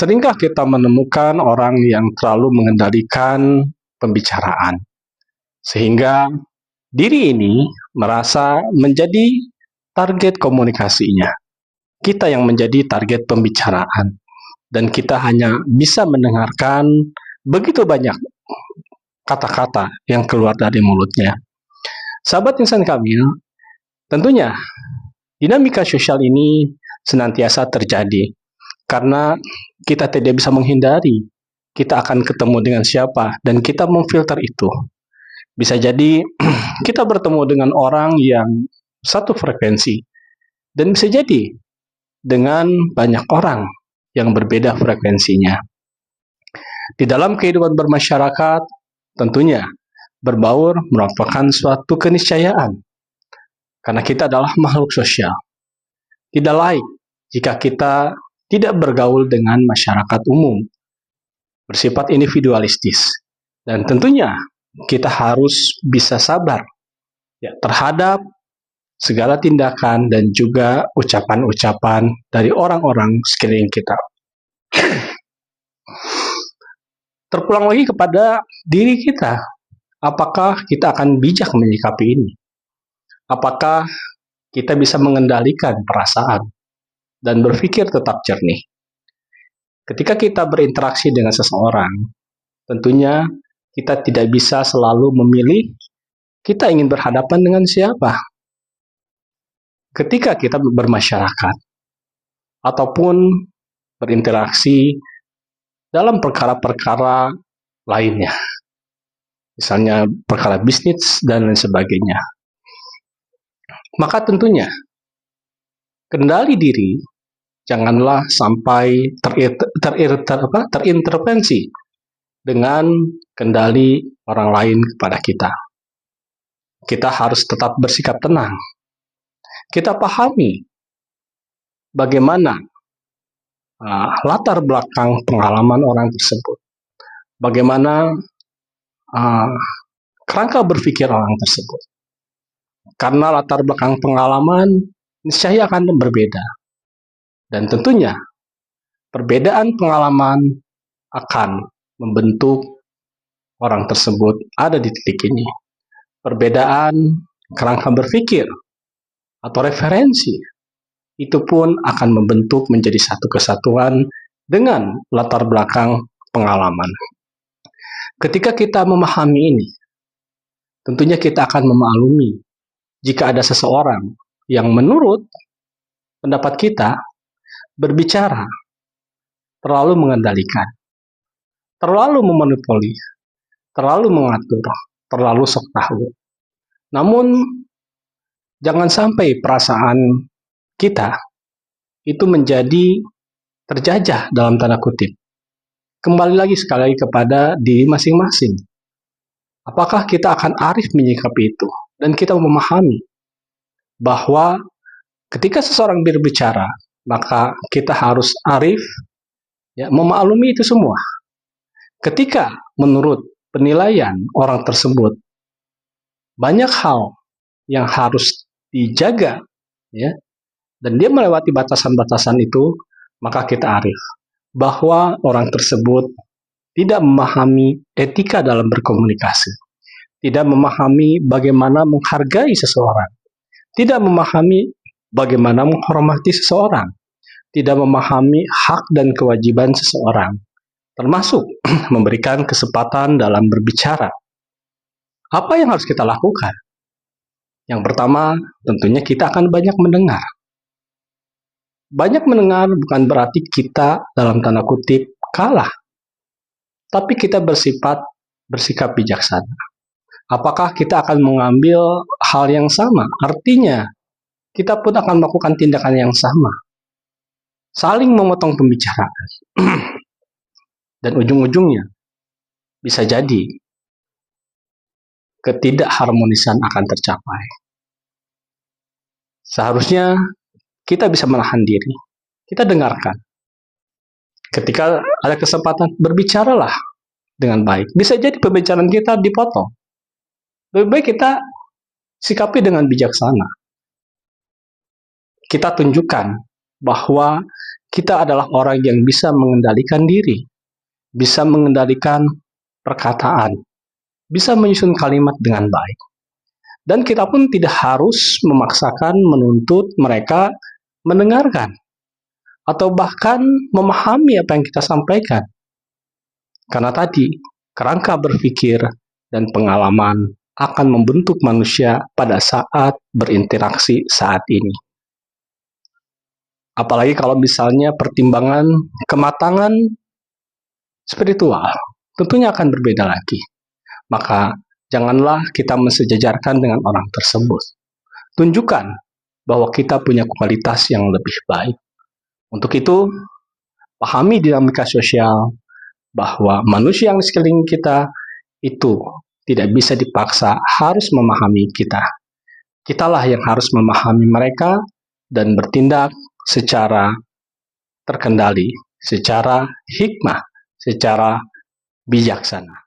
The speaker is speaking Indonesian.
Seringkah kita menemukan orang yang terlalu mengendalikan pembicaraan, sehingga diri ini merasa menjadi target komunikasinya. Kita yang menjadi target pembicaraan, dan kita hanya bisa mendengarkan begitu banyak kata-kata yang keluar dari mulutnya. Sahabat insan Kamil, tentunya dinamika sosial ini senantiasa terjadi karena kita tidak bisa menghindari kita akan ketemu dengan siapa dan kita memfilter itu. Bisa jadi kita bertemu dengan orang yang satu frekuensi dan bisa jadi dengan banyak orang yang berbeda frekuensinya. Di dalam kehidupan bermasyarakat, tentunya berbaur merupakan suatu keniscayaan karena kita adalah makhluk sosial. Tidak laik jika kita tidak bergaul dengan masyarakat umum, bersifat individualistis. Dan tentunya kita harus bisa sabar terhadap segala tindakan dan juga ucapan-ucapan dari orang-orang sekeliling kita. Terpulang lagi kepada diri kita, apakah kita akan bijak menyikapi ini? Apakah kita bisa mengendalikan perasaan dan berpikir tetap jernih? Ketika kita berinteraksi dengan seseorang, tentunya kita tidak bisa selalu memilih kita ingin berhadapan dengan siapa. Ketika kita bermasyarakat ataupun berinteraksi dalam perkara-perkara lainnya, misalnya perkara bisnis dan lain sebagainya, maka tentunya kendali diri janganlah sampai terintervensi dengan kendali orang lain kepada kita. Kita harus tetap bersikap tenang. Kita pahami bagaimana latar belakang pengalaman orang tersebut, bagaimana kerangka berpikir orang tersebut. Karena latar belakang pengalaman niscaya akan berbeda. Dan tentunya perbedaan pengalaman akan membentuk orang tersebut ada di titik ini. Perbedaan kerangka berpikir atau referensi itu pun akan membentuk menjadi satu kesatuan dengan latar belakang pengalaman. Ketika kita memahami ini, tentunya kita akan memaklumi jika ada seseorang yang menurut pendapat kita berbicara terlalu mengendalikan, terlalu memonopoli, terlalu mengatur, terlalu sok tahu. Namun jangan sampai perasaan kita itu menjadi terjajah dalam tanda kutip. Kembali lagi sekali kepada diri masing-masing. Apakah kita akan arif menyikapi itu? Dan kita memahami bahwa ketika seseorang berbicara, maka kita harus arif memaklumi itu semua. Ketika menurut penilaian orang tersebut, banyak hal yang harus dijaga, dan dia melewati batasan-batasan itu, maka kita arif bahwa orang tersebut tidak memahami etika dalam berkomunikasi, tidak memahami bagaimana menghargai seseorang, tidak memahami bagaimana menghormati seseorang, tidak memahami hak dan kewajiban seseorang, termasuk memberikan kesempatan dalam berbicara. Apa yang harus kita lakukan? Yang pertama, tentunya kita akan banyak mendengar. Banyak mendengar bukan berarti kita dalam tanda kutip kalah, tapi kita bersikap bijaksana. Apakah kita akan mengambil hal yang sama? Artinya, kita pun akan melakukan tindakan yang sama. Saling memotong pembicaraan. Dan ujung-ujungnya, bisa jadi ketidakharmonisan akan tercapai. Seharusnya kita bisa menahan diri. Kita dengarkan. Ketika ada kesempatan, berbicaralah dengan baik. Bisa jadi pembicaraan kita dipotong. Lebih baik kita sikapi dengan bijaksana. Kita tunjukkan bahwa kita adalah orang yang bisa mengendalikan diri, bisa mengendalikan perkataan, bisa menyusun kalimat dengan baik. Dan kita pun tidak harus memaksakan menuntut mereka mendengarkan atau bahkan memahami apa yang kita sampaikan. Karena tadi, kerangka berpikir dan pengalaman akan membentuk manusia pada saat berinteraksi saat ini. Apalagi kalau misalnya pertimbangan kematangan spiritual, tentunya akan berbeda lagi. Maka janganlah kita mensejajarkan dengan orang tersebut. Tunjukkan bahwa kita punya kualitas yang lebih baik. Untuk itu, pahami dinamika sosial, bahwa manusia yang di sekeliling kita itu tidak bisa dipaksa harus memahami kita. Kitalah yang harus memahami mereka dan bertindak secara terkendali, secara hikmah, secara bijaksana.